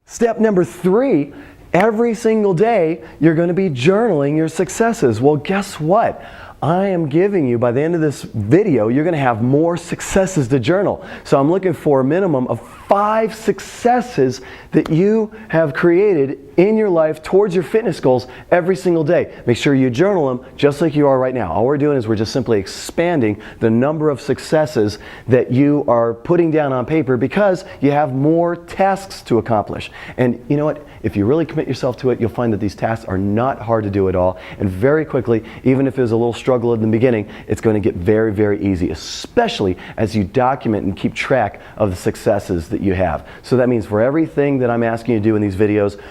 Step number 3, every single day you're going to be journaling your successes. Well, guess what? I am giving you, by the end of this video, you're going to have more successes to journal. So I'm looking for a minimum of 5 successes that you have created in your life towards your fitness goals every single day. Make sure you journal them just like you are right now. All we're doing is we're just simply expanding the number of successes that you are putting down on paper because you have more tasks to accomplish. And you know what? If you really commit yourself to it, you'll find that these tasks are not hard to do at all. And very quickly, even if there's a little struggle in the beginning, it's going to get very, very easy, especially as you document and keep track of the successes that you have. So that means for everything that I'm asking you to do in these videos,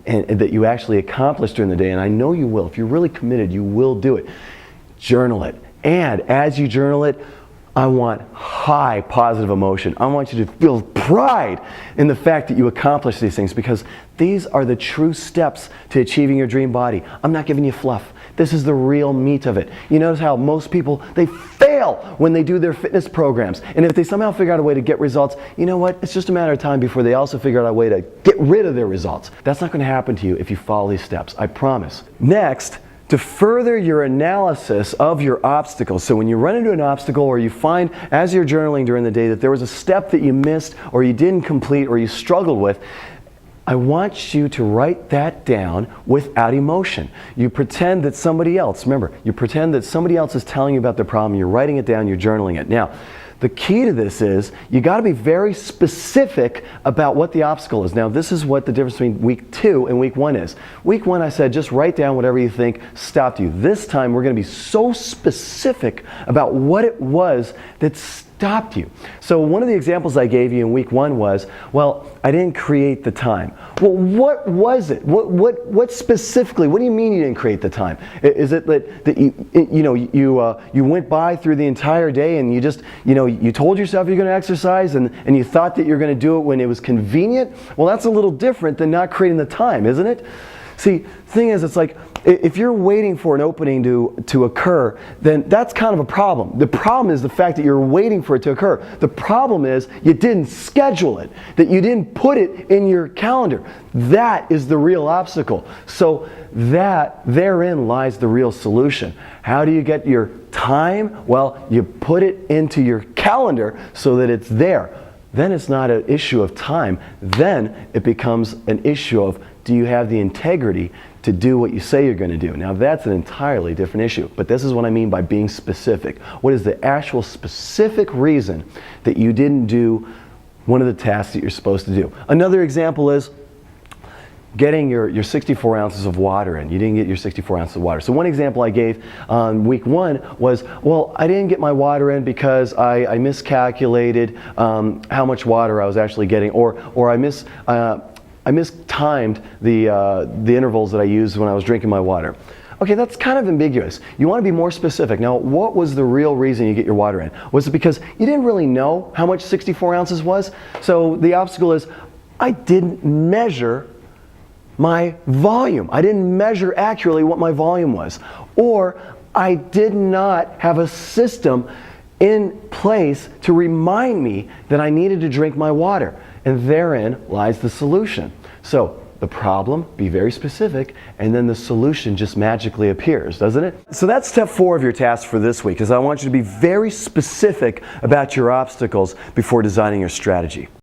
that you actually accomplish during the day, and I know you will. If you're really committed, you will do it. Journal it. And as you journal it, I want high positive emotion. I want you to feel pride in the fact that you accomplished these things, because these are the true steps to achieving your dream body. I'm not giving you fluff. This is the real meat of it. You notice how most people, they fail when they do their fitness programs. And if they somehow figure out a way to get results, you know what? It's just a matter of time before they also figure out a way to get rid of their results. That's not going to happen to you if you follow these steps. I promise. Next, to further your analysis of your obstacles. So when you run into an obstacle, or you find as you're journaling during the day that there was a step that you missed or you didn't complete or you struggled with, I want you to write that down without emotion. You pretend that somebody else, remember, you pretend that somebody else is telling you about the problem, you're writing it down, you're journaling it. Now, the key to this is you got to be very specific about what the obstacle is. Now, this is what the difference between week 2 and week 1 is. Week 1, I said, just write down whatever you think stopped you. This time, we're going to be so specific about what it was that stopped you. So one of the examples I gave you in week 1 was, well, I didn't create the time. Well, what was it? What specifically? What do you mean you didn't create the time? Is it that you went by through the entire day and you just, you told yourself you're going to exercise and you thought that you're going to do it when it was convenient? Well, that's a little different than not creating the time, isn't it? See, the thing is, it's like, if you're waiting for an opening to occur, then that's kind of a problem. The problem is the fact that you're waiting for it to occur. The problem is you didn't schedule it, that you didn't put it in your calendar. That is the real obstacle. So therein lies the real solution. How do you get your time? Well, you put it into your calendar so that it's there. Then it's not an issue of time. Then it becomes an issue of, do you have the integrity to do what you say you're going to do? Now, that's an entirely different issue. But this is what I mean by being specific. What is the actual specific reason that you didn't do one of the tasks that you're supposed to do? Another example is getting your 64 ounces of water in. You didn't get your 64 ounces of water. So one example I gave on week 1 was, well, I didn't get my water in because I miscalculated how much water I was actually getting, or I mistimed the intervals that I used when I was drinking my water. Okay, that's kind of ambiguous. You want to be more specific. Now, what was the real reason you get your water in? Was it because you didn't really know how much 64 ounces was? So the obstacle is, I didn't measure my volume. I didn't measure accurately what my volume was. Or I did not have a system in place to remind me that I needed to drink my water. And therein lies the solution. So the problem, be very specific, and then the solution just magically appears, doesn't it? So that's step 4 of your task for this week, is I want you to be very specific about your obstacles before designing your strategy.